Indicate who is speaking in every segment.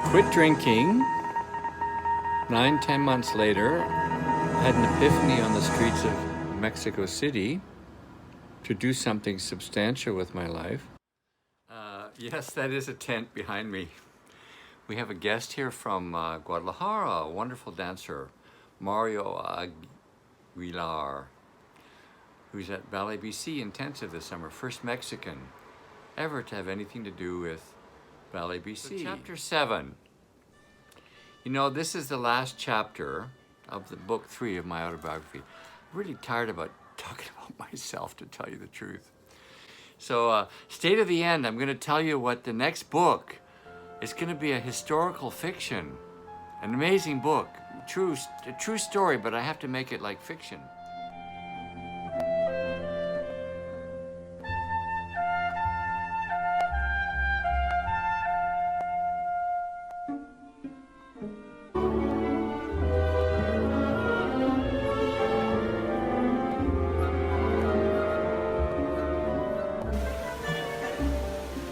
Speaker 1: quit drinking. 9-10 months later, had an epiphany on the streets of Mexico City to do something substantial with my life. Yes, that is a tent behind me. We have a guest here from Guadalajara, a wonderful dancer, Mario Aguilar, who's at Ballet BC Intensive this summer, first Mexican ever to have anything to do with Ballet BC. So chapter 7. You know, this is the last chapter of the book 3 of my autobiography. I'm really tired about talking about myself, to tell you the truth. So, State of the End, I'm going to tell you what the next book is going to be. A historical fiction, an amazing book, a true story, but I have to make it like fiction.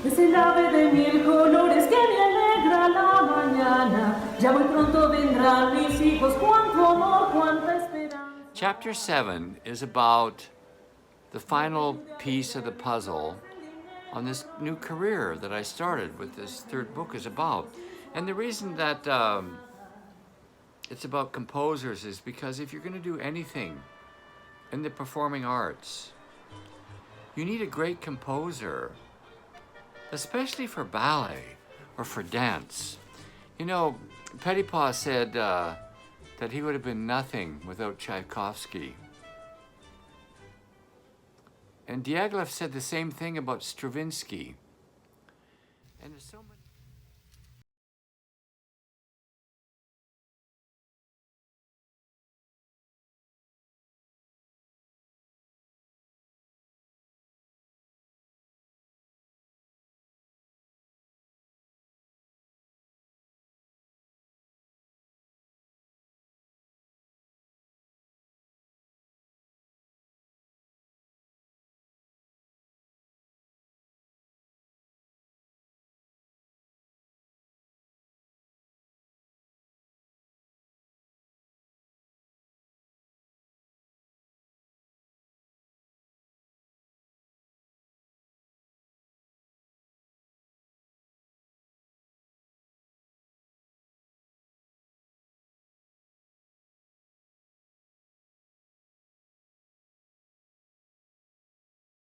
Speaker 2: Es el ave de mil colores que me alegra la mañana. Ya muy pronto vendrán mis hijos, cuánto amor, cuánta esperanza.
Speaker 1: Chapter 7 is about the final piece of the puzzle on this new career that I started with this third book is about. And the reason that it's about composers is because if you're going to do anything in the performing arts, you need a great composer, especially for ballet or for dance. You know, Petipa said that he would have been nothing without Tchaikovsky. And Diaghilev said the same thing about Stravinsky. And there's so many.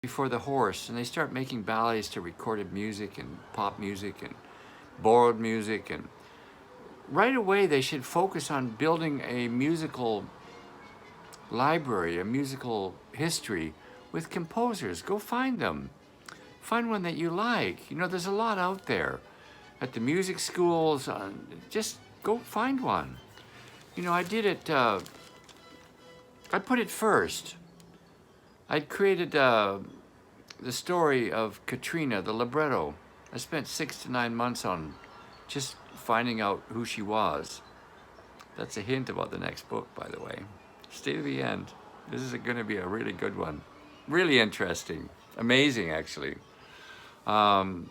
Speaker 1: Before the horse, and they start making ballets to recorded music and pop music and borrowed music, and right away they should focus on building a musical library, a musical history with composers. Go find them. Find one that you like. You know, there's a lot out there at the music schools. Just go find one. You know, I did it, I put it first. I'd created the story of Katrina, the libretto. I spent 6 to 9 months on just finding out who she was. That's a hint about the next book, by the way. State of the End. This is going to be a really good one. Really interesting. Amazing, actually. And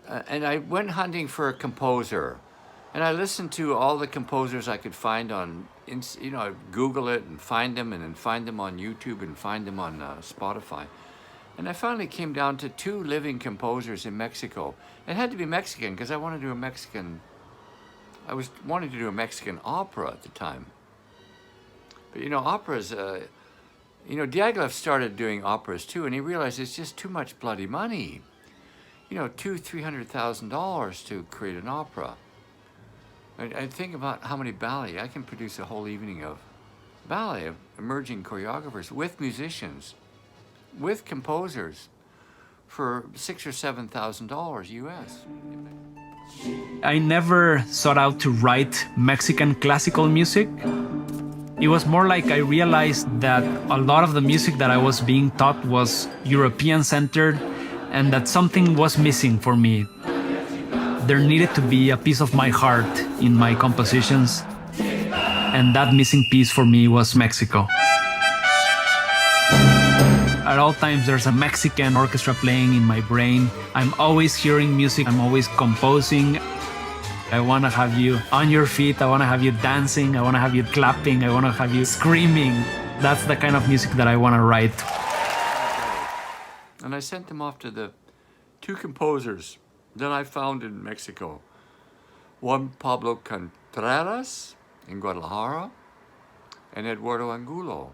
Speaker 1: I went hunting for a composer. And I listened to all the composers I could find on, you know, I'd Google it and find them, and then find them on YouTube and find them on Spotify. And I finally came down to 2 living composers in Mexico. It had to be Mexican because I wanted to do a Mexican, I was wanting to do a Mexican opera at the time. But you know, operas, you know, Diaghilev started doing operas too, and he realized it's just too much bloody money. You know, $200,000-300,000 to create an opera. I think about how many ballet. I can produce a whole evening of ballet, of emerging choreographers with musicians, with composers, for $6,000 or $7,000 US.
Speaker 3: I never sought out to write Mexican classical music. It was more like I realized that a lot of the music that I was being taught was European-centered, and that something was missing for me. There needed to be a piece of my heart in my compositions, and that missing piece for me was Mexico. At all times, there's a Mexican orchestra playing in my brain. I'm always hearing music. I'm always composing. I want to have you on your feet. I want to have you dancing. I want to have you clapping. I want to have you screaming. That's the kind of music that I want to write.
Speaker 1: And I sent them off to the two composers that I found in Mexico. One, Pablo Contreras in Guadalajara, and Eduardo Angulo.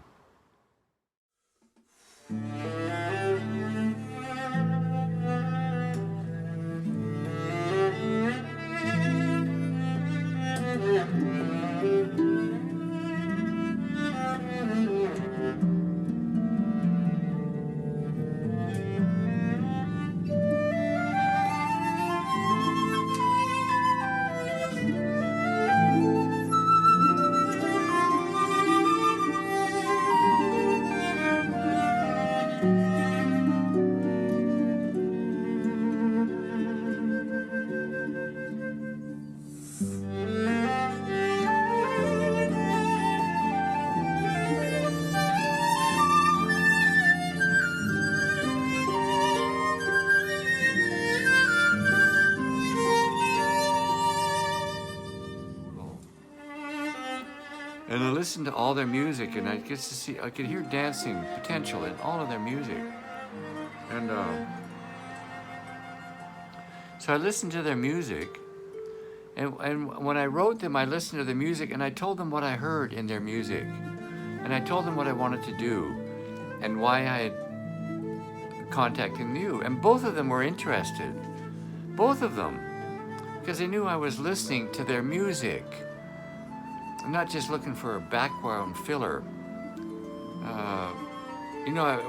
Speaker 1: And I listened to all their music, and I could hear dancing potential in all of their music. And so I listened to their music, and when I wrote them, I listened to the music, and I told them what I heard in their music. And I told them what I wanted to do, and why I had contacted you. And both of them were interested. Both of them. Because they knew I was listening to their music. I'm not just looking for a background filler.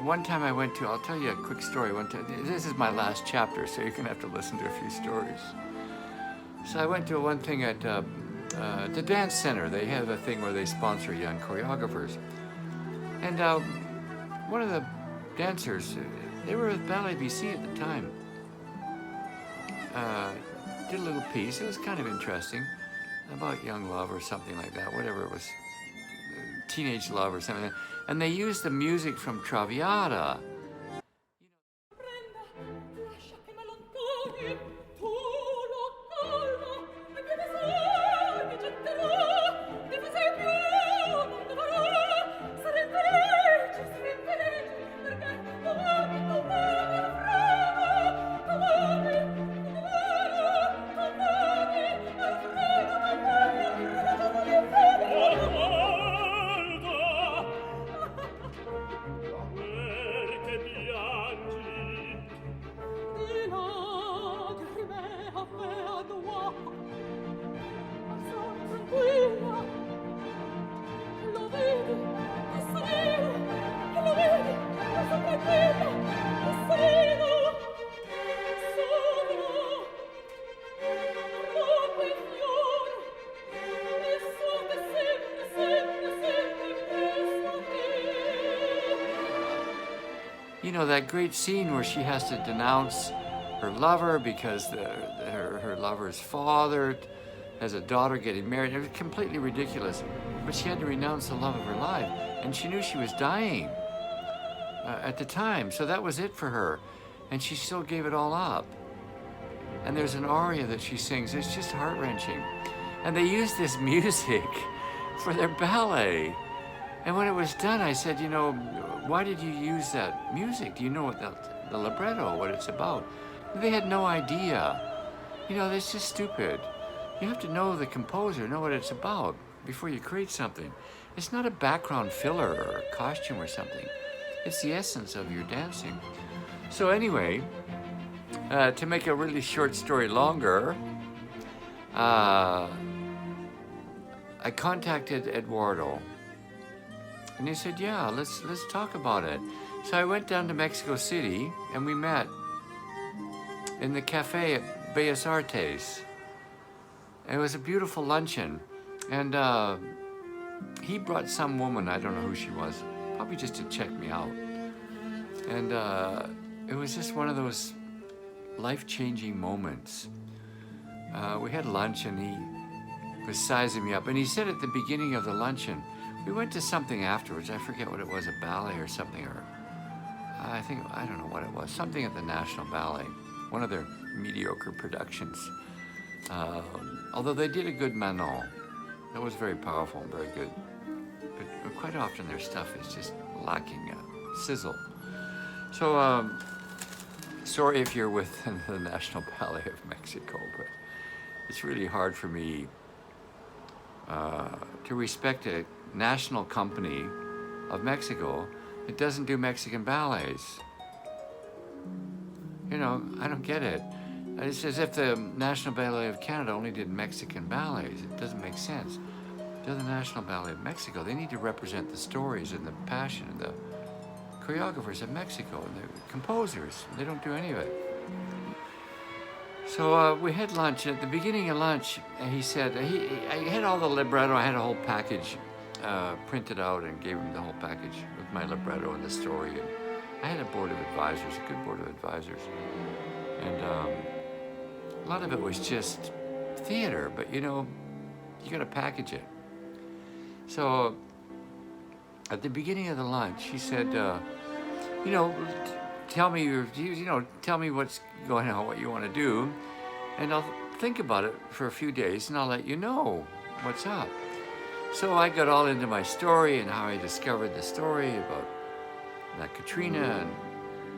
Speaker 1: One time I went to, I'll tell you a quick story. One time, this is my last chapter, so you're gonna have to listen to a few stories. So I went to one thing at the dance center. They have a thing where they sponsor young choreographers. And one of the dancers, they were with Ballet BC at the time, did a little piece. It was kind of interesting, about young love or something like that, whatever it was, teenage love or something like that. And they used the music from Traviata. You know, that great scene where she has to denounce her lover because her lover's father has a daughter getting married. It was completely ridiculous. But she had to renounce the love of her life. And she knew she was dying at the time. So that was it for her. And she still gave it all up. And there's an aria that she sings. It's just heart-wrenching. And they used this music for their ballet. And when it was done, I said, you know, why did you use that music? Do you know what the libretto, what it's about? And they had no idea. You know, that's just stupid. You have to know the composer, know what it's about before you create something. It's not a background filler or a costume or something. It's the essence of your dancing. So anyway, to make a really short story longer, I contacted Eduardo. And he said, yeah, let's talk about it. So I went down to Mexico City and we met in the cafe at Bellas Artes. It was a beautiful luncheon. And he brought some woman, I don't know who she was, probably just to check me out. And it was just one of those life-changing moments. We had lunch and he was sizing me up. And he said at the beginning of the luncheon, we went to something afterwards, I forget what it was, a ballet or something, or I think, I don't know what it was, something at the National Ballet, one of their mediocre productions. Although they did a good Manon. That was very powerful and very good. But quite often their stuff is just lacking sizzle. So, sorry if you're with the National Ballet of Mexico, but it's really hard for me to respect a national company of Mexico that doesn't do Mexican ballets. You know, I don't get it. It's as if the National Ballet of Canada only did Mexican ballets. It doesn't make sense. They're the National Ballet of Mexico. They need to represent the stories and the passion and the choreographers of Mexico and the composers. They don't do any of it. So we had lunch. At the beginning of lunch, he said, I had all the libretto. I had a whole package printed out and gave him the whole package with my libretto and the story. And I had a board of advisors, a good board of advisors. And a lot of it was just theater, but you know, you got to package it. So at the beginning of the lunch, he said, you know, tell me what's going on, what you want to do, and I'll think about it for a few days, and I'll let you know what's up. So I got all into my story and how I discovered the story about that Katrina and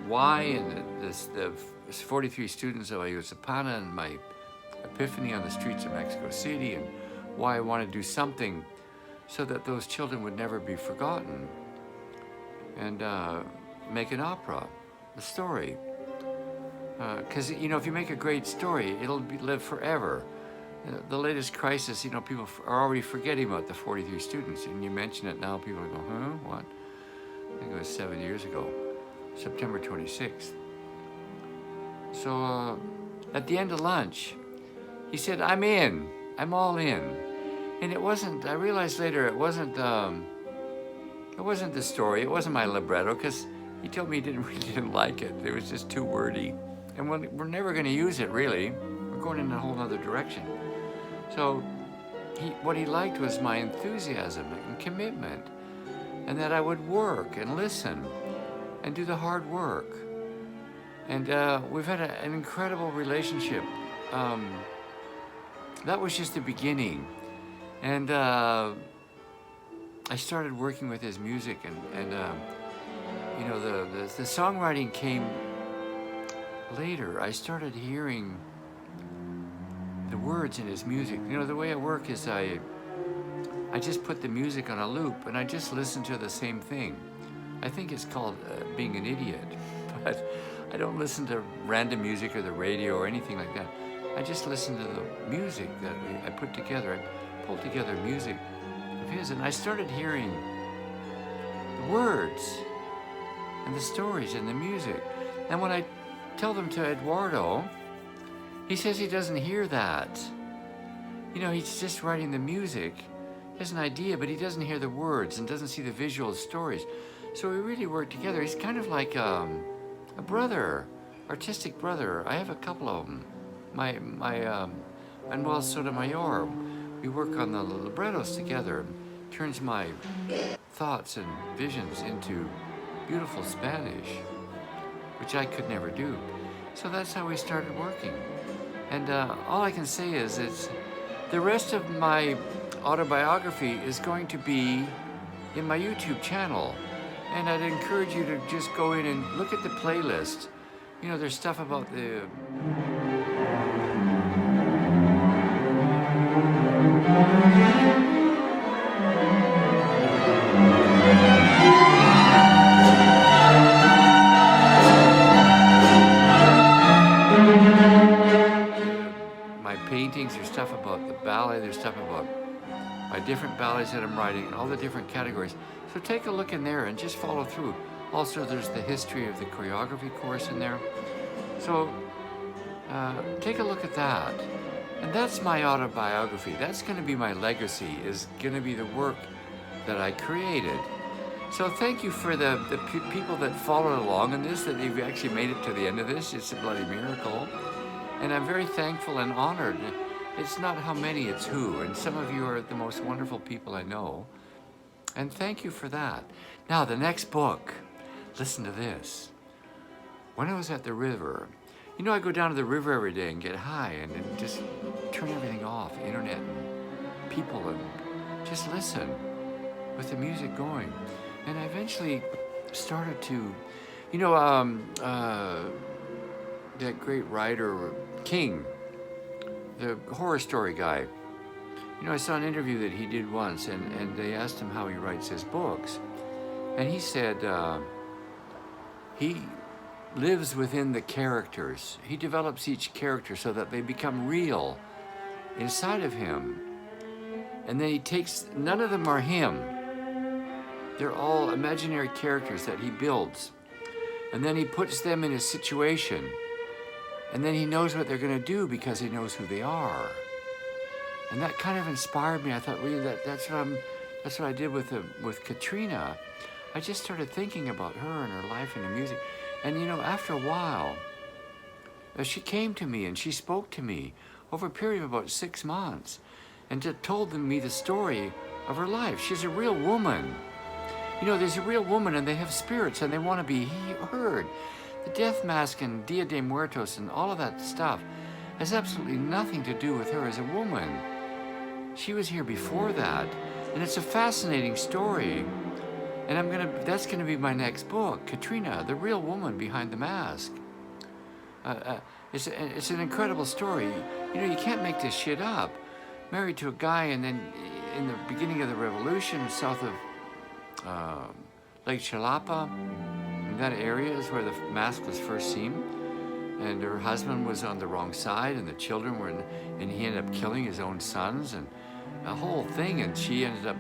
Speaker 1: why, and the 43 students of Ayutthaya and my epiphany on the streets of Mexico City, and why I want to do something so that those children would never be forgotten, and make an opera, a story. Because, you know, if you make a great story, it'll live forever. The latest crisis, you know, people are already forgetting about the 43 students, and you mention it now, people go, huh, what? I think it was 7 years ago, September 26th. So at the end of lunch, he said, I'm in, I'm all in. And it wasn't, I realized later, it wasn't the story, it wasn't my libretto, because he told me he didn't like it. It was just too wordy. And we're never going to use it, really. We're going in a whole other direction. So what he liked was my enthusiasm and commitment, and that I would work and listen and do the hard work. And we've had an incredible relationship. That was just the beginning. And I started working with his music, and you know, the songwriting came later. I started hearing the words in his music. You know, the way I work is I just put the music on a loop and I just listen to the same thing. I think it's called being an idiot, but I don't listen to random music or the radio or anything like that. I just listen to the music that I put together. I pulled together music of his, and I started hearing the words and the stories and the music. And when I tell them to Eduardo, he says he doesn't hear that. You know, he's just writing the music. He has an idea, but he doesn't hear the words and doesn't see the visual stories. So we really work together. He's kind of like a brother, artistic brother. I have a couple of them. My Manuel Sotomayor, we work on the librettos together. Turns my thoughts and visions into beautiful Spanish, which I could never do. So that's how we started working. And all I can say is the rest of my autobiography is going to be in my YouTube channel. And I'd encourage you to just go in and look at the playlist. You know, there's stuff about the... my paintings, there's stuff about the ballet, there's stuff about my different ballets that I'm writing, and all the different categories. So take a look in there and just follow through. Also, there's the history of the choreography course in there. So take a look at that. And that's my autobiography. That's going to be my legacy, is going to be the work that I created. So thank you for the people that followed along in this, that they've actually made it to the end of this. It's a bloody miracle. And I'm very thankful and honored. It's not how many, it's who. And some of you are the most wonderful people I know. And thank you for that. Now, the next book, listen to this. when I was at the river. You know, I go down to the river every day and get high and just turn everything off, internet and people, and just listen with the music going. And I eventually started to, you know, that great writer, King, the horror story guy. You know, I saw an interview that he did once, and they asked him how he writes his books. And he said he lives within the characters. He develops each character so that they become real inside of him. And then he takes, none of them are him. They're all imaginary characters that he builds. And then he puts them in a situation. And then he knows what they're going to do because he knows who they are. And that kind of inspired me. I thought, well, that's what I did with Katrina. I just started thinking about her and her life and the music. And you know, after a while, she came to me and she spoke to me over a period of about 6 months and told me the story of her life. She's a real woman. You know, there's a real woman and they have spirits and they want to be heard. The death mask and Dia de Muertos and all of that stuff has absolutely nothing to do with her as a woman. She was here before that, and it's a fascinating story. And that's gonna be my next book, Katrina, the real woman behind the mask. It's an incredible story. You know, you can't make this shit up. Married to a guy, and then in the beginning of the revolution, south of Lake Chilapa, in that area is where the mask was first seen. And her husband was on the wrong side, and the children were and he ended up killing his own sons, and a whole thing. And she ended up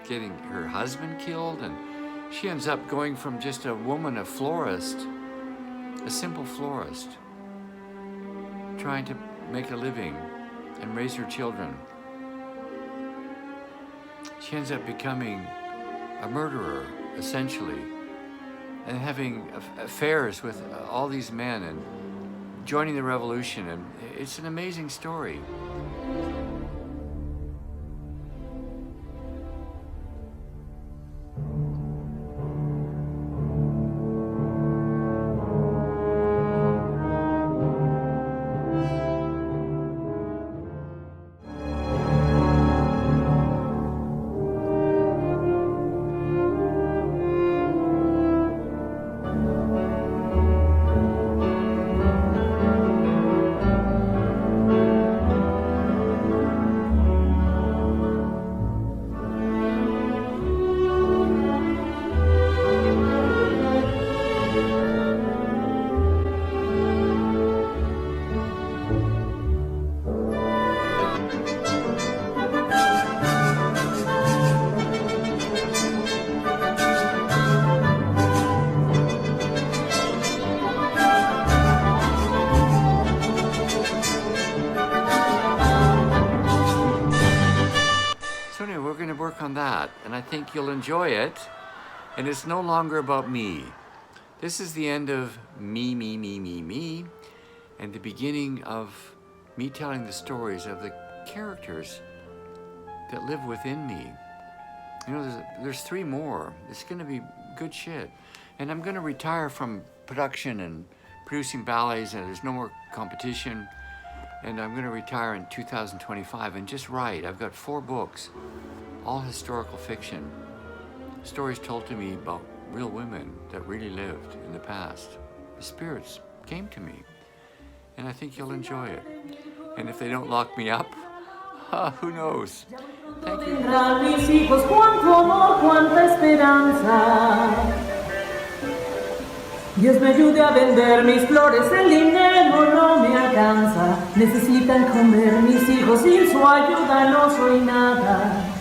Speaker 1: getting her husband killed, and she ends up going from just a woman, a florist, a simple florist, trying to make a living and raise her children. She ends up becoming a murderer, essentially, and having affairs with all these men and joining the revolution. And it's an amazing story. On that, and I think you'll enjoy it. And it's no longer about me. This is the end of me, and the beginning of me telling the stories of the characters that live within me. You know, there's 3 more. It's going to be good shit. And I'm going to retire from production and producing ballets, and there's no more competition. And I'm going to retire in 2025 and just write. I've got 4 books. All historical fiction, stories told to me about real women that really lived in the past. The spirits came to me, and I think you'll enjoy it. And if they don't lock me up, who knows? Thank you.
Speaker 2: Dios me ayude a vender mis flores, el dinero no me alcanza. Necesitan comer mis hijos, sin su ayuda no soy nada.